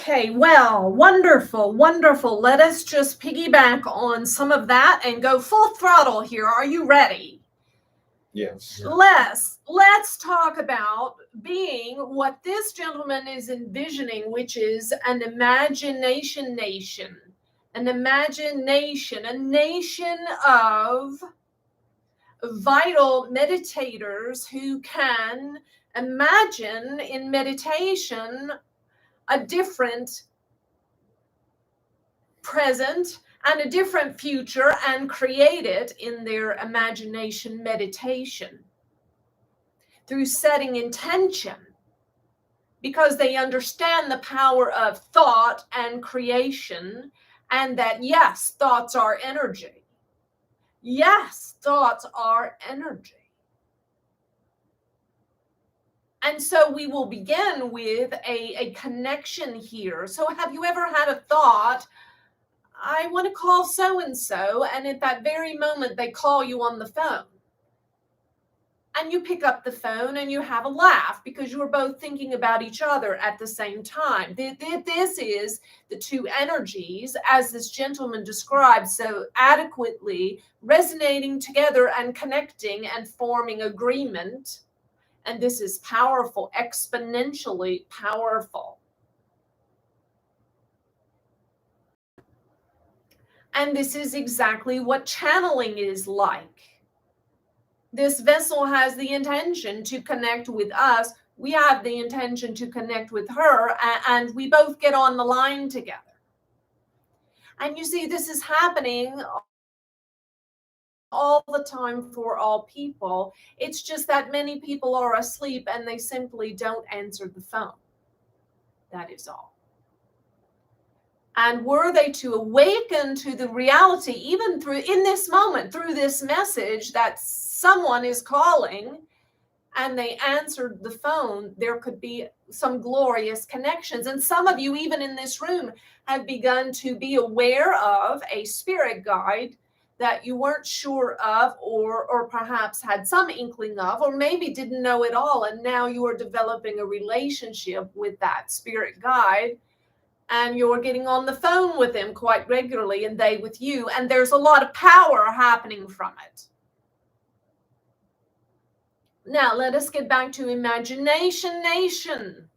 Okay, well, wonderful, wonderful. Let us just piggyback on some of that and go full throttle here. Are you ready? Yes. Let's talk about being what this gentleman is envisioning, which is an imagination nation. An imagination, a nation of vital meditators who can imagine in meditation a different present and a different future and create it in their imagination meditation through setting intention, because they understand the power of thought and creation, and that yes, thoughts are energy. Yes, thoughts are energy. And so we will begin with a connection here. So have you ever had a thought, I want to call so-and-so, and at that very moment they call you on the phone? And you pick up the phone and you have a laugh because you are both thinking about each other at the same time. This is the two energies, as this gentleman described so adequately, resonating together and connecting and forming agreement. And this is powerful, exponentially powerful. And this is exactly what channeling is like. This vessel has the intention to connect with us. We have the intention to connect with her, and we both get on the line together. And you see, this is happening all the time for all people. It's just that many people are asleep and they simply don't answer the phone. That is all. And were they to awaken to the reality, even through in this moment, through this message that someone is calling, and they answered the phone, there could be some glorious connections. And some of you, even in this room, have begun to be aware of a spirit guide that you weren't sure of, or perhaps had some inkling of, or maybe didn't know at all. And now you are developing a relationship with that spirit guide, and you're getting on the phone with them quite regularly, and they with you. And there's a lot of power happening from it. Now, let us get back to imagination nation.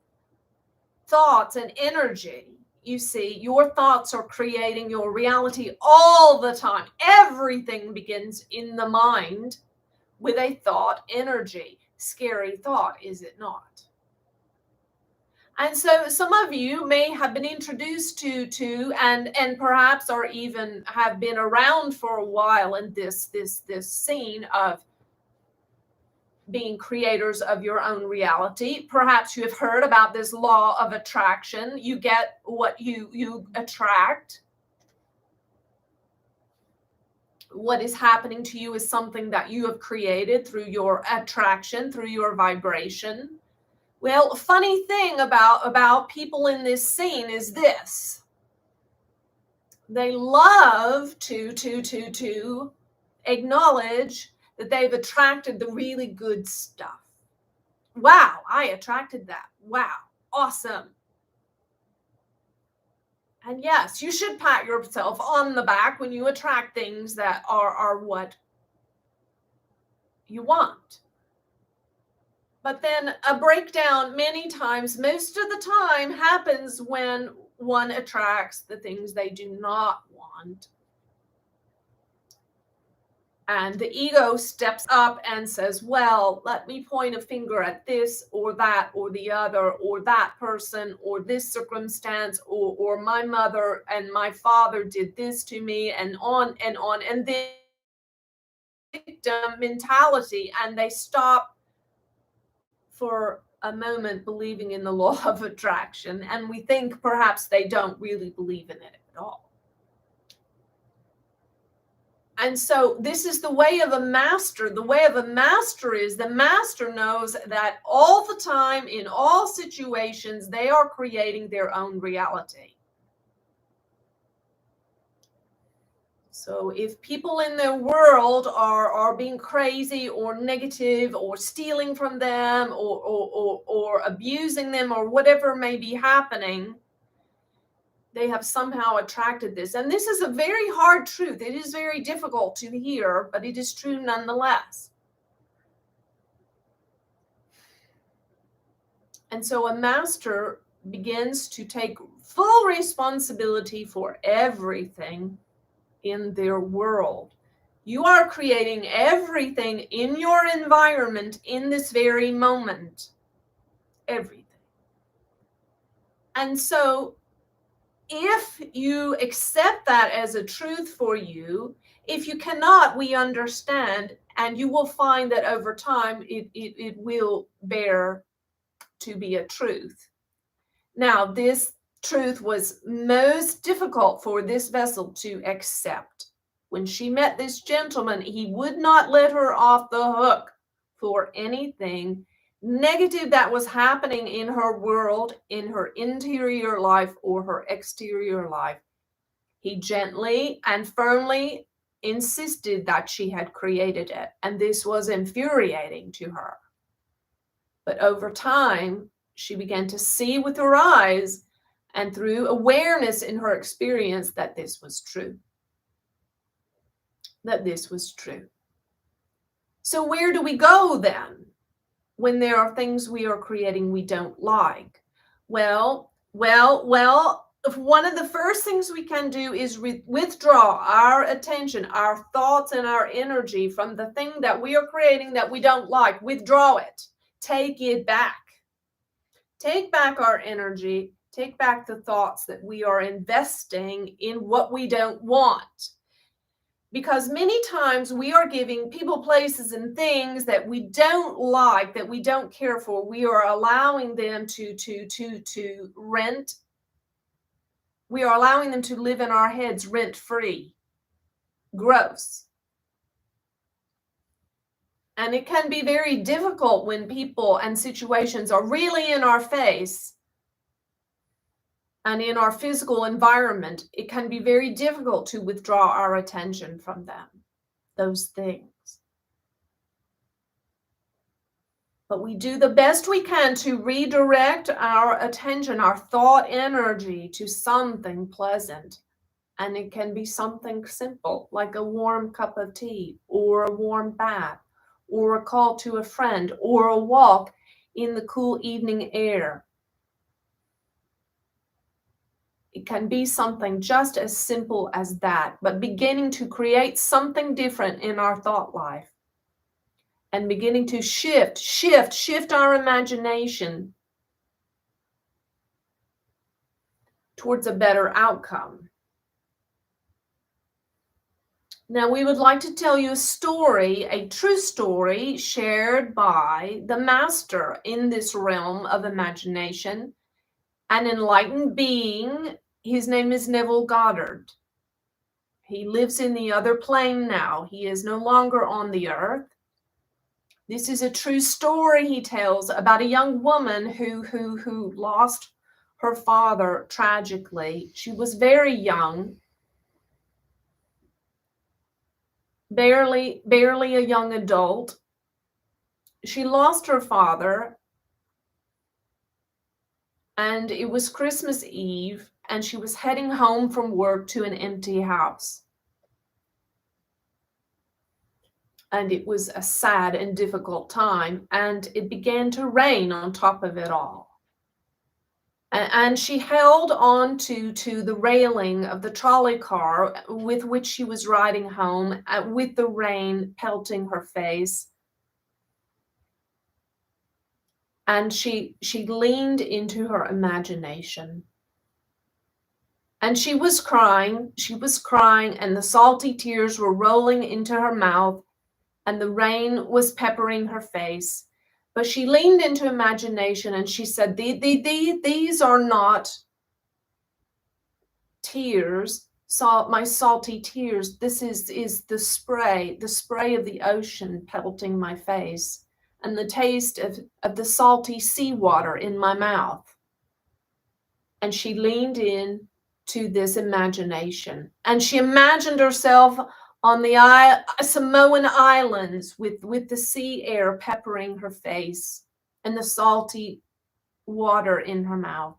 Thoughts and energy. You see, your thoughts are creating your reality all the time. Everything begins in the mind with a thought energy. Scary thought, is it not? And so some of you may have been introduced to and perhaps are even have been around for a while in this scene of being creators of your own reality. Perhaps you have heard about this law of attraction. You get what you attract. What is happening to you is something that you have created through your attraction, through your vibration. Well, a funny thing about people in this scene is this. They love to acknowledge that they've attracted the really good stuff. Wow, I attracted that. Wow, awesome. And yes, you should pat yourself on the back when you attract things that are what you want. But then a breakdown many times, most of the time, happens when one attracts the things they do not want. And the ego steps up and says, well, let me point a finger at this or that or the other or that person or this circumstance or my mother and my father did this to me, and on and on. And then victim mentality, and they stop for a moment believing in the law of attraction. And we think perhaps they don't really believe in it at all. And so this is the way of a master. The way of a master is the master knows that all the time, in all situations, they are creating their own reality. So if people in their world are being crazy or negative or stealing from them or abusing them or whatever may be happening, They have somehow attracted this. And this is a very hard truth. It is very difficult to hear, but it is true nonetheless. And so a master begins to take full responsibility for everything in their world. You are creating everything in your environment in this very moment. Everything. And so if you accept that as a truth for you, if you cannot, we understand, and you will find that over time it will bear to be a truth. Now, this truth was most difficult for this vessel to accept. When she met this gentleman, he would not let her off the hook for anything negative that was happening in her world, in her interior life or her exterior life. He gently and firmly insisted that she had created it, and this was infuriating to her. But over time, she began to see with her eyes and through awareness in her experience that this was true. That this was true. So where do we go then when there are things we are creating we don't like? Well, one of the first things we can do is withdraw our attention, our thoughts, and our energy from the thing that we are creating that we don't like. Withdraw it. Take it back. Take back our energy. Take back the thoughts that we are investing in what we don't want. Because many times we are giving people, places, and things that we don't like, that we don't care for. We are allowing them to rent. We are allowing them to live in our heads rent-free. Gross. And it can be very difficult when people and situations are really in our face and in our physical environment. It can be very difficult to withdraw our attention from them, those things. But we do the best we can to redirect our attention, our thought energy, to something pleasant. And it can be something simple, like a warm cup of tea, or a warm bath, or a call to a friend, or a walk in the cool evening air. It can be something just as simple as that, but beginning to create something different in our thought life. And beginning to shift our imagination towards a better outcome. Now, we would like to tell you a story, a true story shared by the master in this realm of imagination, an enlightened being. His name is Neville Goddard. He lives in the other plane now. He is no longer on the earth. This is a true story he tells about a young woman who lost her father tragically. She was very young, barely a young adult. She lost her father, and it was Christmas Eve, and she was heading home from work to an empty house. And it was a sad and difficult time, and it began to rain on top of it all. And she held on to the railing of the trolley car with which she was riding home, with the rain pelting her face. And she leaned into her imagination. And she was crying, and the salty tears were rolling into her mouth, and the rain was peppering her face. But she leaned into imagination and she said, these are not tears, my salty tears. This is the spray of the ocean pelting my face, and the taste of the salty seawater in my mouth. And she leaned in to this imagination, and she imagined herself on the Samoan Islands with the sea air peppering her face and the salty water in her mouth.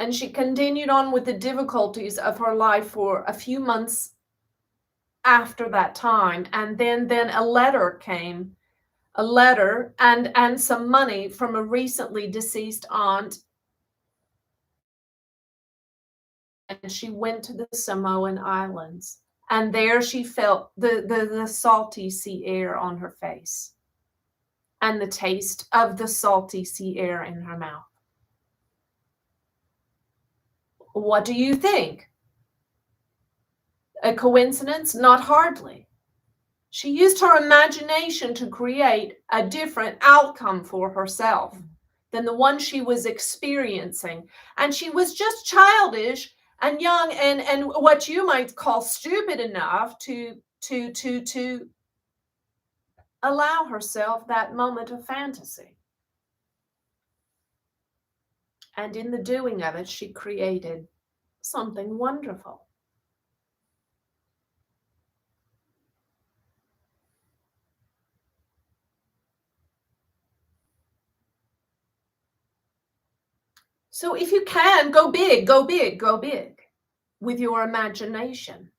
And she continued on with the difficulties of her life for a few months after that time. And then a letter came, and some money from a recently deceased aunt. And she went to the Samoan Islands. And there she felt the salty sea air on her face and the taste of the salty sea air in her mouth. What do you think? A coincidence? Not hardly. She used her imagination to create a different outcome for herself than the one she was experiencing. And she was just childish and young and what you might call stupid enough to allow herself that moment of fantasy. And in the doing of it, she created something wonderful. So if you can, go big, go big, go big with your imagination.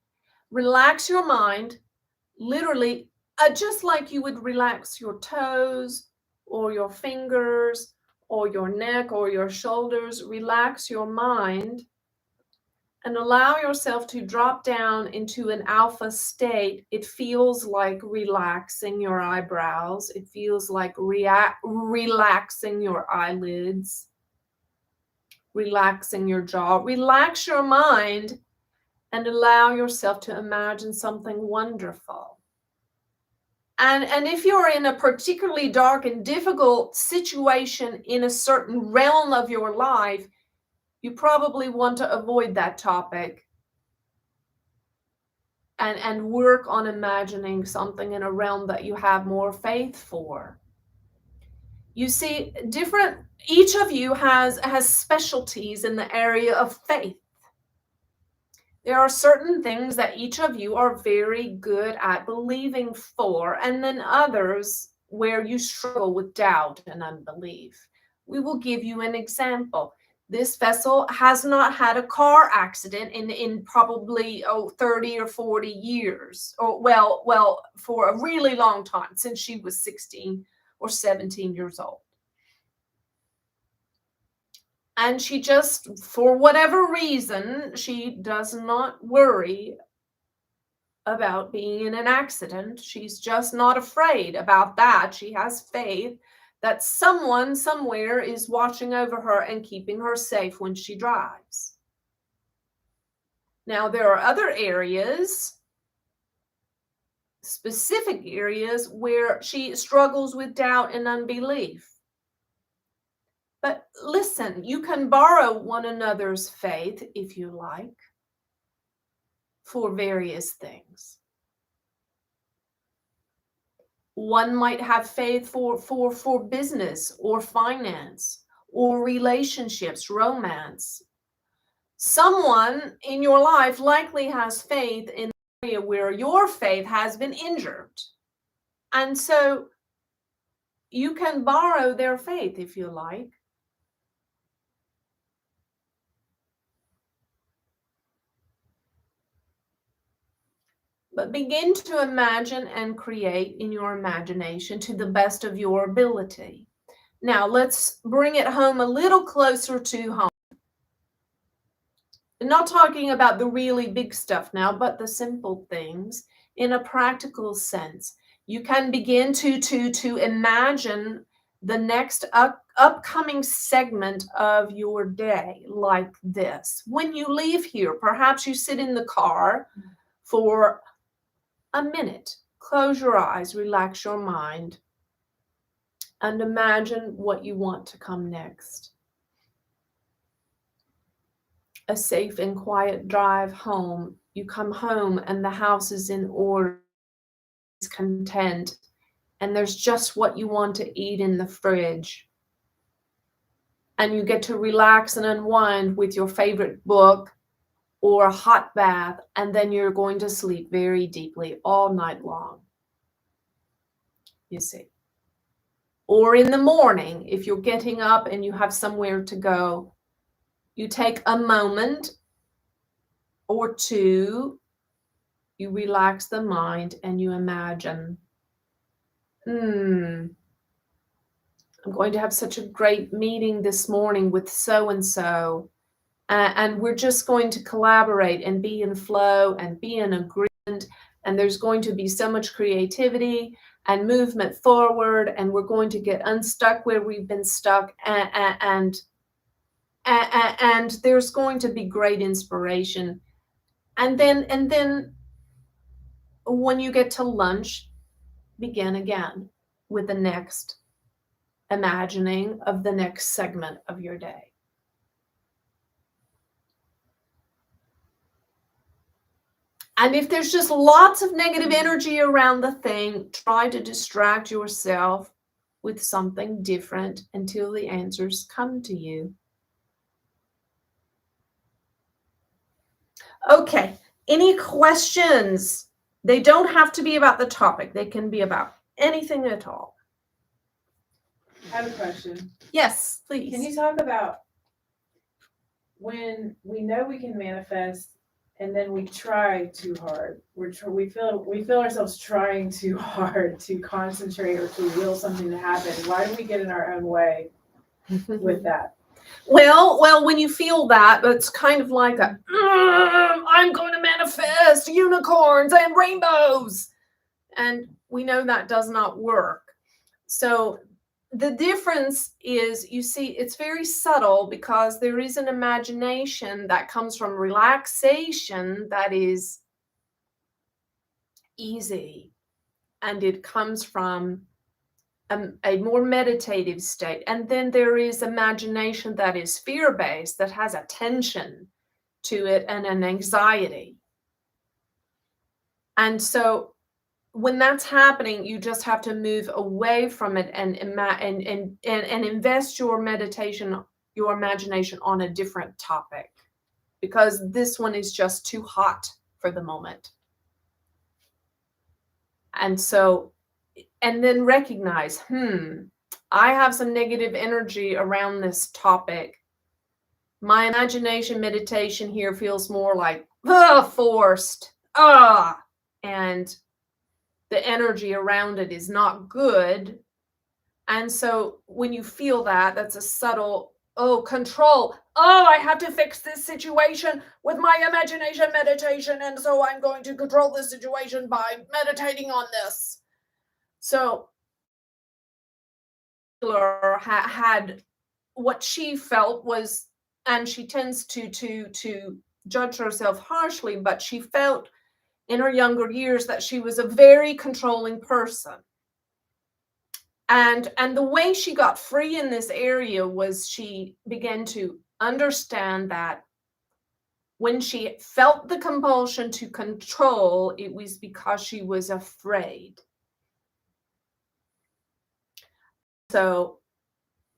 Relax your mind, literally, just like you would relax your toes or your fingers or your neck or your shoulders. Relax your mind and allow yourself to drop down into an alpha state. It feels like relaxing your eyebrows. It feels like relaxing your eyelids, relaxing your jaw. Relax your mind and allow yourself to imagine something wonderful. And if you're in a particularly dark and difficult situation in a certain realm of your life, you probably want to avoid that topic and work on imagining something in a realm that you have more faith for. You see, each of you has specialties in the area of faith. There are certain things that each of you are very good at believing for, and then others where you struggle with doubt and unbelief. We will give you an example. This vessel has not had a car accident in probably 30 or 40 years, or well, for a really long time, since she was 16 or 17 years old. And she just, for whatever reason, she does not worry about being in an accident. She's just not afraid about that. She has faith that someone somewhere is watching over her and keeping her safe when she drives. Now, there are other areas, specific areas, where she struggles with doubt and unbelief. But listen, you can borrow one another's faith if you like for various things. One might have faith for business or finance or relationships, romance. Someone in your life likely has faith in the area where your faith has been injured. And so you can borrow their faith if you like. But begin to imagine and create in your imagination to the best of your ability. Now, let's bring it home a little closer to home. I'm not talking about the really big stuff now, but the simple things in a practical sense. You can begin to imagine the next upcoming segment of your day like this. When you leave here, perhaps you sit in the car for a minute, close your eyes, relax your mind, and imagine what you want to come next. A safe and quiet drive home. You come home and the house is in order, is content, and there's just what you want to eat in the fridge. And you get to relax and unwind with your favorite book or a hot bath, and then you're going to sleep very deeply all night long. You see. Or in the morning, if you're getting up and you have somewhere to go, You take a moment or two, you relax the mind and you imagine, I'm going to have such a great meeting this morning with so-and-so, and we're just going to collaborate and be in flow and be in agreement, and there's going to be so much creativity and movement forward, and we're going to get unstuck where we've been stuck, and there's going to be great inspiration. And then when you get to lunch, begin again with the next imagining of the next segment of your day. And if there's just lots of negative energy around the thing, try to distract yourself with something different until the answers come to you. Okay, any questions? They don't have to be about the topic. They can be about anything at all. I have a question. Yes, please. Can you talk about when we know we can manifest and then we try too hard? We feel ourselves trying too hard to concentrate or to will something to happen. Why do we get in our own way with that? Well, when you feel that, it's kind of like I'm going to manifest unicorns and rainbows. And we know that does not work. So the difference is, you see, it's very subtle, because there is an imagination that comes from relaxation that is easy, and it comes from a more meditative state. And then there is imagination that is fear-based, that has a tension to it and an anxiety. And so when that's happening, you just have to move away from it and invest your meditation, your imagination on a different topic, because this one is just too hot for the moment. And so, and then recognize, I have some negative energy around this topic. My imagination meditation here feels more like forced, and the energy around it is not good. And so when you feel that, that's a subtle, control. I have to fix this situation with my imagination meditation, and so I'm going to control this situation by meditating on this. So had what she felt was, and she tends to judge herself harshly, but she felt in her younger years that she was a very controlling person. And the way she got free in this area was she began to understand that when she felt the compulsion to control, it was because she was afraid. So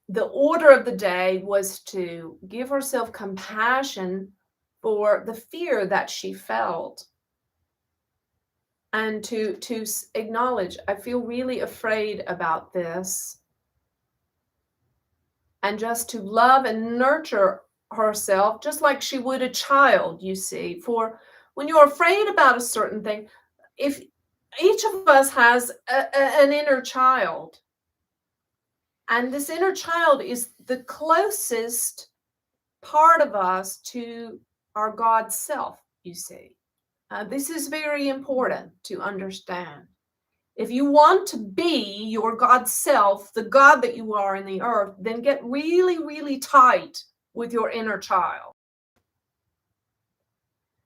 the order of the day was to give herself compassion for the fear that she felt, and to acknowledge, I feel really afraid about this, and just to love and nurture herself just like she would a child. You see, for when you're afraid about a certain thing, if each of us has an inner child, and this inner child is the closest part of us to our God self, you see. This is very important to understand. If you want to be your God self, the God that you are in the earth, then get really, really tight with your inner child.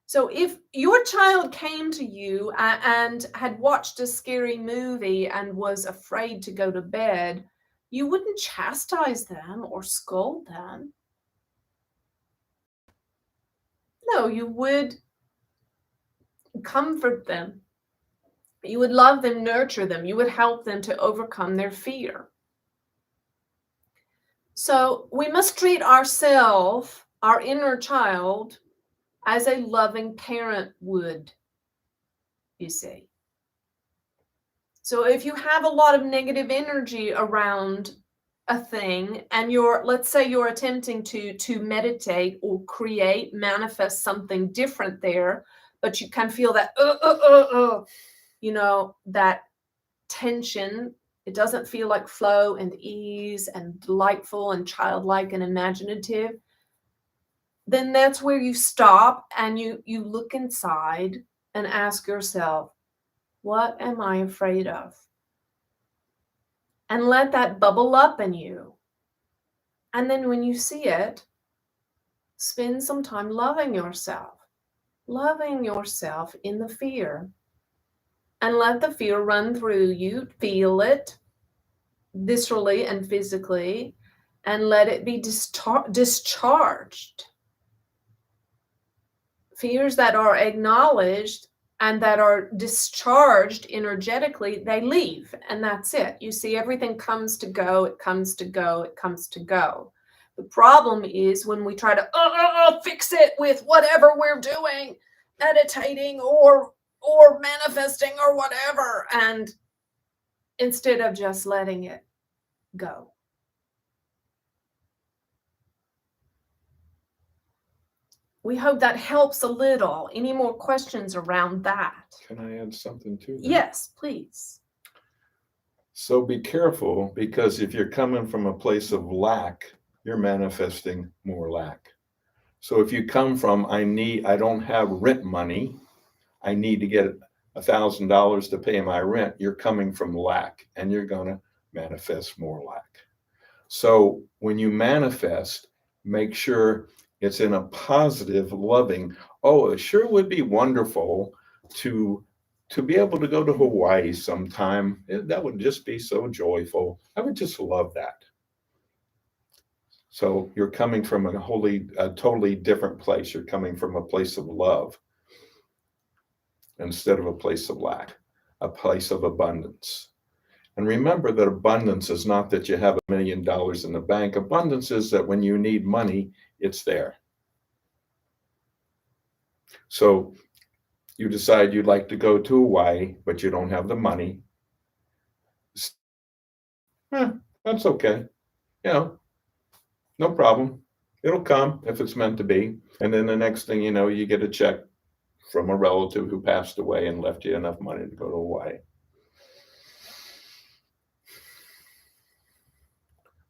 So if your child came to you and had watched a scary movie and was afraid to go to bed, you wouldn't chastise them or scold them. No, you would comfort them. You would love them, nurture them. You would help them to overcome their fear. So we must treat ourselves, our inner child, as a loving parent would, you see. So if you have a lot of negative energy around a thing and let's say you're attempting to meditate or create, manifest something different there, but you can feel that that tension. It doesn't feel like flow and ease and delightful and childlike and imaginative. Then that's where you stop and you look inside and ask yourself, what am I afraid of? And let that bubble up in you. And then when you see it, spend some time loving yourself in the fear. And let the fear run through you, feel it viscerally and physically, and let it be discharged. Fears that are acknowledged and that are discharged energetically, they leave, and that's it. You see, everything comes to go, it comes to go, it comes to go. The problem is when we try to fix it with whatever we're doing, meditating or manifesting or whatever, and instead of just letting it go. We hope that helps a little. Any more questions around that? Can I add something to that? Yes, please. So be careful, because if you're coming from a place of lack, you're manifesting more lack. So if you come from, I don't have rent money, I need to get $1,000 to pay my rent, you're coming from lack, and you're going to manifest more lack. So when you manifest, make sure it's in a positive, loving, it sure would be wonderful to be able to go to Hawaii sometime. That would just be so joyful. I would just love that. So you're coming from a totally different place. You're coming from a place of love instead of a place of lack, a place of abundance. And remember that abundance is not that you have $1 million in the bank. Abundance is that when you need money, it's there. So you decide you'd like to go to Hawaii, but you don't have the money. That's okay. No problem. It'll come if it's meant to be. And then the next thing you know, you get a check from a relative who passed away and left you enough money to go to Hawaii.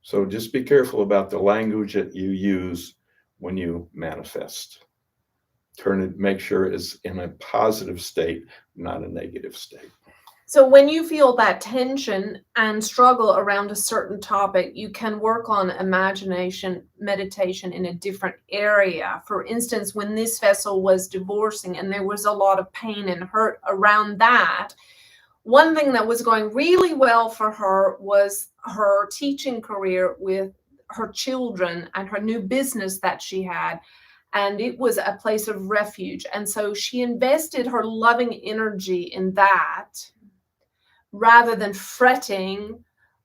So just be careful about the language that you use when you manifest. Make sure it's in a positive state, not a negative state. So when you feel that tension and struggle around a certain topic, you can work on imagination, meditation in a different area. For instance, when this vessel was divorcing and there was a lot of pain and hurt around that, one thing that was going really well for her was her teaching career with her children and her new business that she had. And it was a place of refuge. And so she invested her loving energy in that rather than fretting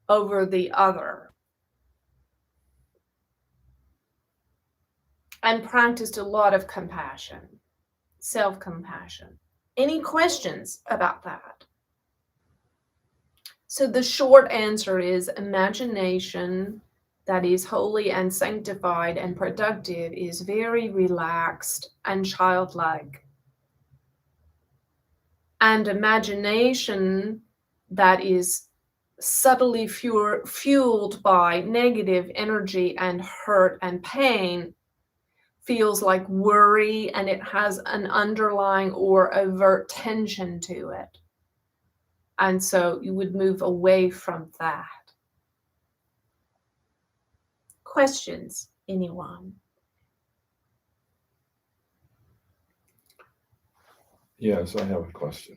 over the other. And practiced a lot of compassion, self-compassion. Any questions about that? So the short answer is imagination that is holy and sanctified and productive is very relaxed and childlike. And imagination that is subtly fueled by negative energy and hurt and pain feels like worry, and it has an underlying or overt tension to it. And so you would move away from that. Questions, anyone? Yes, I have a question.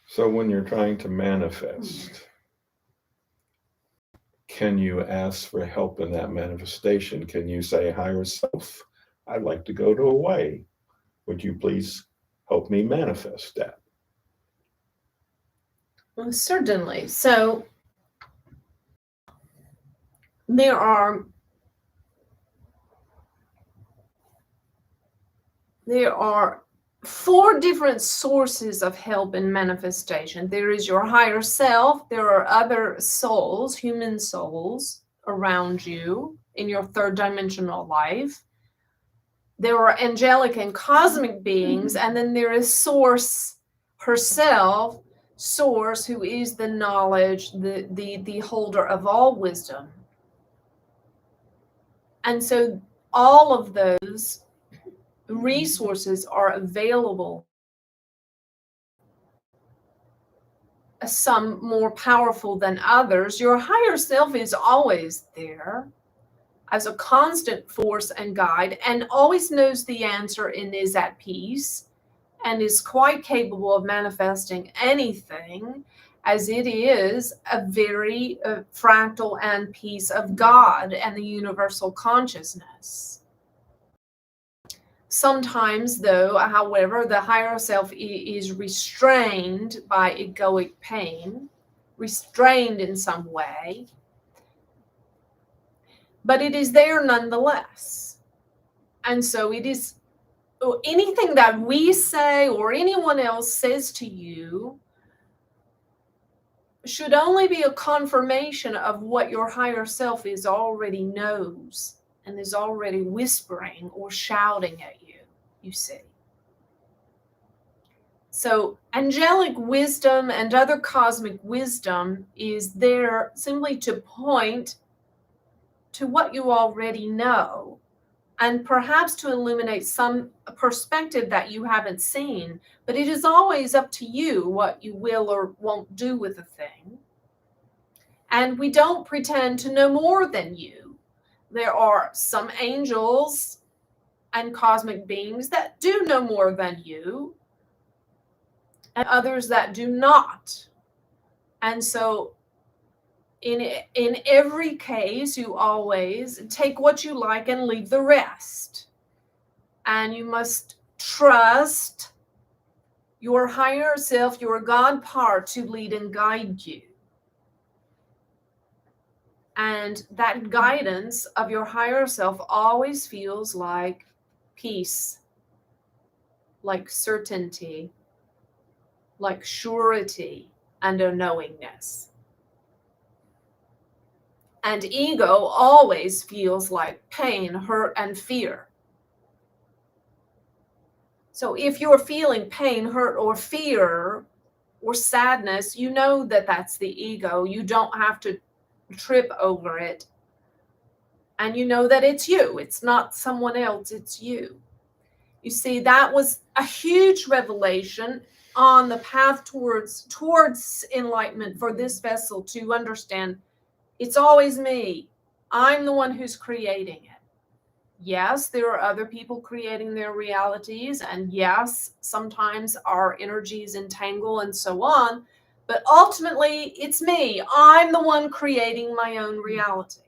So when you're trying to manifest, can you ask for help in that manifestation? Can you say, higher self, I'd like to go to Hawaii. Would you please help me manifest that? Well, certainly. So there are 4 different sources of help in manifestation. There is your higher self. There are other souls, human souls around you in your 3rd dimensional life. There are angelic and cosmic beings, and then there is Source herself, Source, who is the knowledge, the holder of all wisdom. And so all of those resources are available, some more powerful than others. Your higher self is always there as a constant force and guide, and always knows the answer and is at peace, and is quite capable of manifesting anything, as it is a very fractal and piece of God and the universal consciousness. Sometimes, though, however, the higher self is restrained by egoic pain, restrained in some way, but it is there nonetheless. And so it is, anything that we say or anyone else says to you should only be a confirmation of what your higher self is already knows and is already whispering or shouting at you, you see. So angelic wisdom and other cosmic wisdom is there simply to point to what you already know, and perhaps to illuminate some perspective that you haven't seen. But it is always up to you what you will or won't do with a thing. And we don't pretend to know more than you. There are some angels and cosmic beings that do know more than you, and others that do not. And so in every case, you always take what you like and leave the rest. And you must trust your higher self, your God part, to lead and guide you. And that guidance of your higher self always feels like peace, like certainty, like surety and a knowingness. And ego always feels like pain, hurt, and fear. So if you're feeling pain, hurt, or fear, or sadness, you know that that's the ego. You don't have to trip over it. And you know that it's you. It's not someone else, it's you. You see, that was a huge revelation on the path towards enlightenment for this vessel to understand. It's always me. I'm the one who's creating it. Yes, there are other people creating their realities, and yes, sometimes our energies entangle and so on, but ultimately it's me. I'm the one creating my own reality.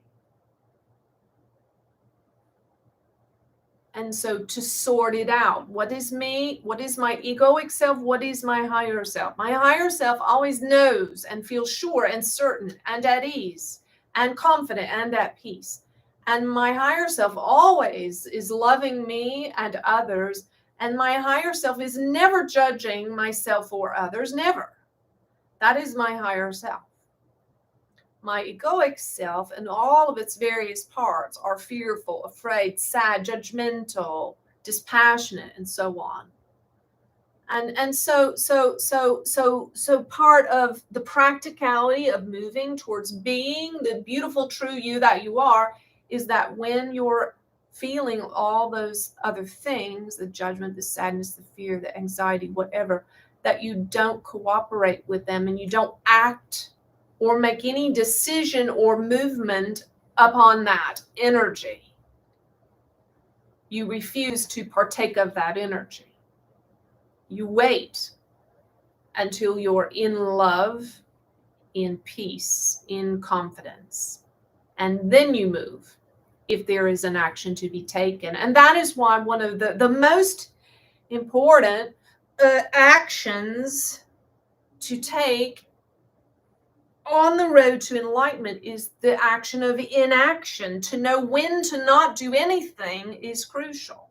And so to sort it out, what is me? What is my egoic self? What is my higher self? My higher self always knows and feels sure and certain and at ease and confident and at peace. And my higher self always is loving me and others. And my higher self is never judging myself or others, never. That is my higher self. My egoic self and all of its various parts are fearful, afraid, sad, judgmental, dispassionate, and so on. And so part of the practicality of moving towards being the beautiful true you that you are is that when you're feeling all those other things, the judgment, the sadness, the fear, the anxiety, whatever, that you don't cooperate with them and you don't act or make any decision or movement upon that energy. You refuse to partake of that energy. You wait until you're in love, in peace, in confidence, and then you move if there is an action to be taken. And that is why one of the most important actions to take on the road to enlightenment is the action of inaction. To know when to not do anything is crucial.